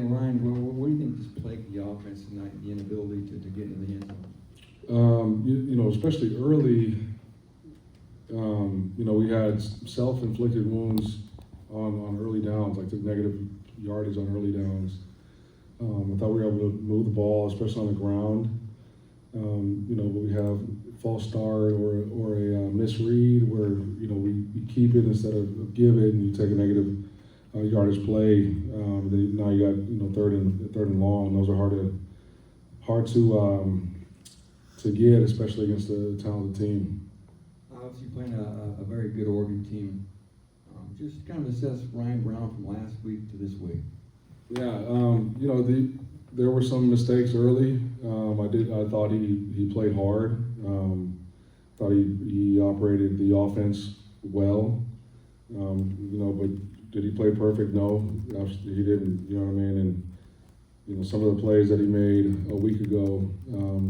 And Ryan, what do you think just plagued the offense tonight, the inability to get into the end zone? Especially early, we had self-inflicted wounds on early downs, like took negative yardage on early downs. I thought we were able to move the ball, especially on the ground. But we have false start or a misread where, we keep it instead of give it, and you take a negative yardage play. Then now you got, third and long. Those are hard to get, especially against a talented team. Obviously playing a very good Oregon team. Just kind of assess Ryan Brown from last week to this week. Yeah, there were some mistakes early. I thought he played hard. Thought he operated the offense well. But did he play perfect? No, he didn't. You know what I mean? And some of the plays that he made a week ago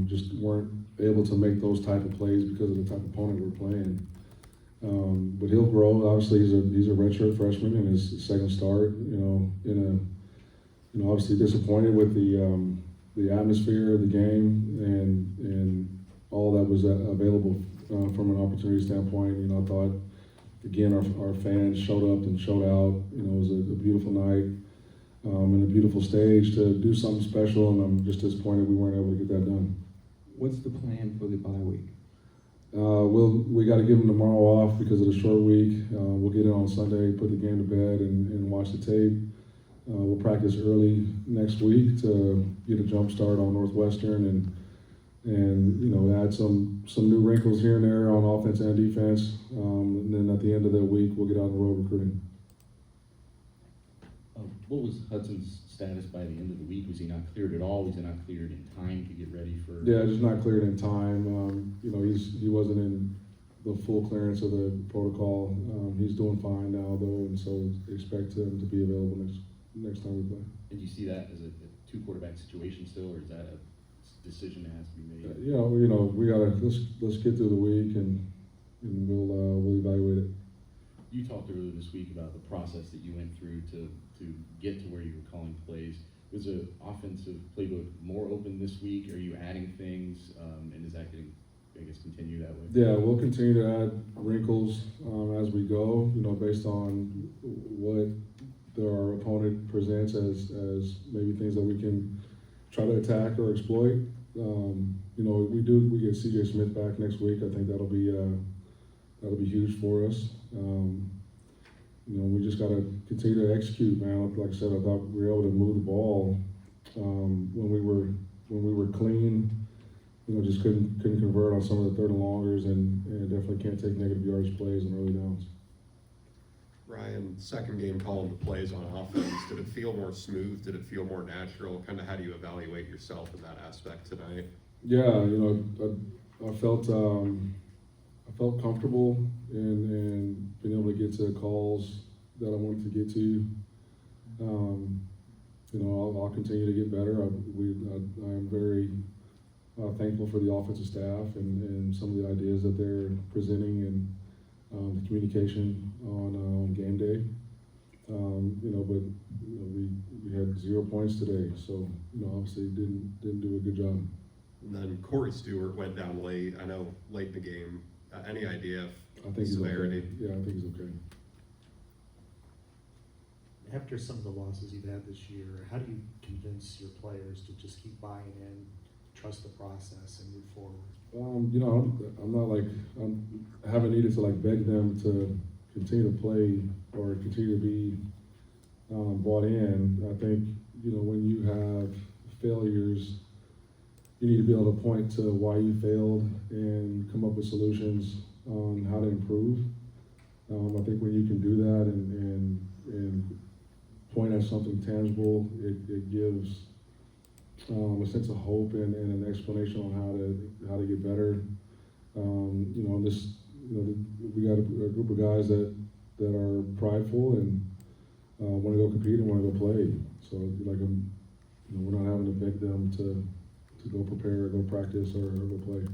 just weren't able to make those type of plays because of the type of opponent we're playing. But he'll grow. Obviously, he's a redshirt freshman in his second start. Obviously disappointed with the atmosphere of the game and all that was available from an opportunity standpoint. I thought again our fans showed up and showed out. It was a beautiful night and a beautiful stage to do something special, and I'm just disappointed we weren't able to get that done. What's the plan for the bye week? We got to give them tomorrow off because of the short week. We'll get in on Sunday, put the game to bed, and watch the tape. We'll practice early next week to get a jump start on Northwestern and add some new wrinkles here and there on offense and defense. And then at the end of the week, we'll get out on the road recruiting. What was Hudson's status by the end of the week? Was he not cleared at all? Was he not cleared in time to get ready for? Yeah, just not cleared in time. He wasn't in the full clearance of the protocol. He's doing fine now though, and so expect him to be available next time we play. And you see that as a two quarterback situation still, or is that a decision that has to be made? We gotta let's get through the week and we'll evaluate it. You talked earlier this week about the process that you went through to get to where you were calling plays. Was the offensive playbook more open this week? Are you adding things, and is that going to, continue that way? Yeah, we'll continue to add wrinkles as we go. Based on what our opponent presents as maybe things that we can try to attack or exploit. We get C.J. Smith back next week. I think that'll be huge for us. We just got to continue to execute, man. Like I said, I thought we were able to move the ball when we were clean. Just couldn't convert on some of the third and longers, and definitely can't take negative yardage plays on early downs. Ryan, second game calling the plays on offense. Did it feel more smooth? Did it feel more natural? Kind of how do you evaluate yourself in that aspect tonight? Yeah, I felt comfortable in being able to get to calls that I wanted to get to. I'll continue to get better. I'm very thankful for the offensive staff and some of the ideas that they're presenting and the communication on game day. But we had 0 points today, so obviously didn't do a good job. And then Corey Stewart went down late. I know late in the game. Any idea of severity? Okay. Yeah, I think he's okay. After some of the losses you've had this year, how do you convince your players to just keep buying in, trust the process, and move forward? I haven't needed to beg them to continue to play or continue to be bought in. I think when you have failures, you need to be able to point to why you failed and come up with solutions on how to improve. I think when you can do that and point at something tangible, it gives a sense of hope and an explanation on how to get better. We got a group of guys that are prideful and want to go compete and want to go play. So we're not having to beg them to go prepare, go practice, or go play.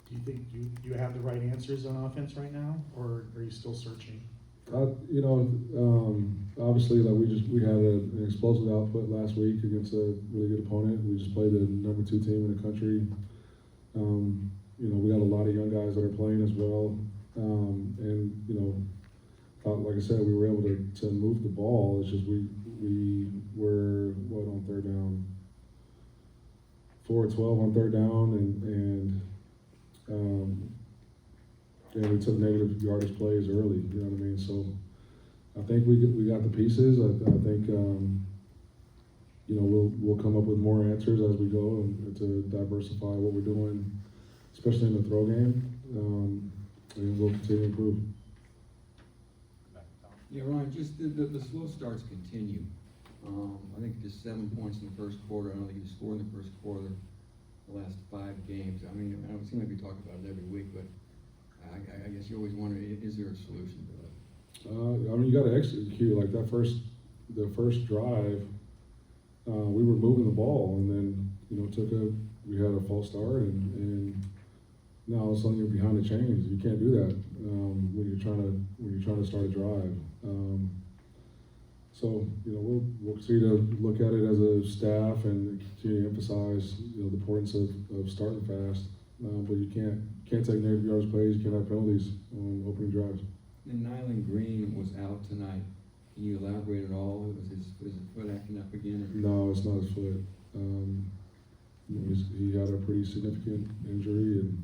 Do you think you have the right answers on offense right now, or are you still searching? Obviously, like we had an explosive output last week against a really good opponent. We just played the number 2 team in the country. We got a lot of young guys that are playing as well. Like I said, we were able to move the ball. It's just we were on third down, 4-12 on third down, and we took negative yardage plays early. You know what I mean? So I think we got the pieces. I think we'll come up with more answers as we go and to diversify what we're doing, especially in the throw game. And we'll continue to improve. Yeah, Ryan, just the slow starts continue. I think just 7 points in the first quarter. I don't think you scored in the first quarter the last 5 games. I mean, I don't seem like we talk about it every week, but I guess you always wonder, is there a solution to it? You got to execute like the first drive. We were moving the ball, and then we had a false start, and now all of a sudden you're behind the chains. You can't do that when you're trying to start a drive. So we'll continue to look at it as a staff and continue to emphasize the importance of starting fast. But you can't take negative yards plays. You can't have penalties on opening drives. And Nyland Green was out tonight. Can you elaborate at all? Was his foot acting up again? No, it's not his foot. He had a pretty significant injury, and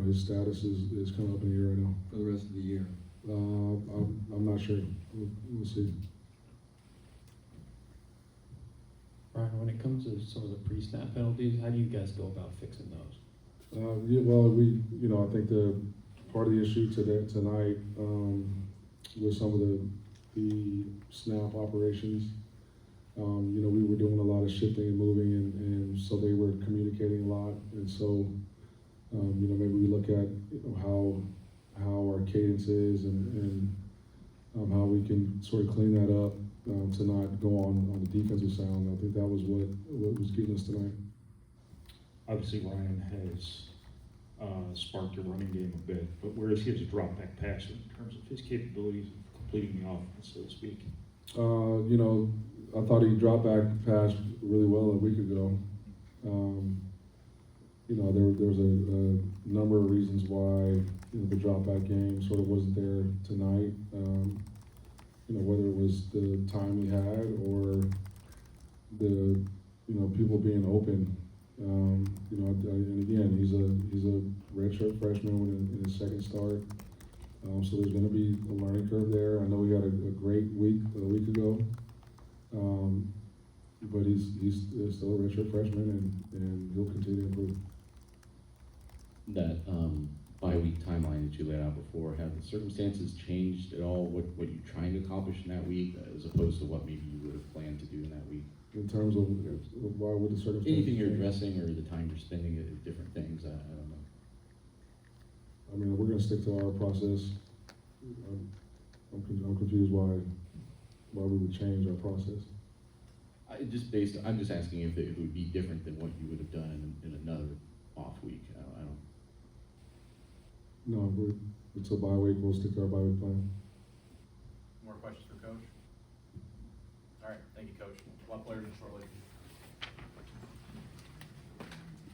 his status is kind of up in the air right now. For the rest of the year? I'm not sure. We'll see. Brian, when it comes to some of the pre-snap penalties, how do you guys go about fixing those? I think the part of the issue tonight was some of the snap operations. We were doing a lot of shifting and moving, and so they were communicating a lot, and so maybe we look at how our cadence is and how we can sort of clean that up to not go on the defensive sound. I think that was what was getting us tonight. Obviously, Ryan has sparked your running game a bit, but where is he as a drop-back passer in terms of his capabilities of completing the offense, so to speak? I thought he dropped back pass really well a week ago. There was a number of reasons why the drop back game sort of wasn't there tonight. Whether it was the time we had or the people being open. And again, he's a redshirt freshman in his second start. So there's going to be a learning curve there. I know he had a great week a week ago. But he's still a redshirt freshman, and he'll continue to improve. That bye-week timeline that you laid out before, have the circumstances changed at all? What you're trying to accomplish in that week, as opposed to what maybe you would have planned to do in that week? In terms of why would the circumstances Anything you're change? addressing, or the time you're spending at different things, I don't know. I mean, we're going to stick to our process. I'm confused why we would change our process. I'm just asking if it would be different than what you would have done in another off week. I don't. No, it's a bye week. We'll stick to our bye week plan. More questions for Coach? All right, thank you, Coach. A lot of players in short list.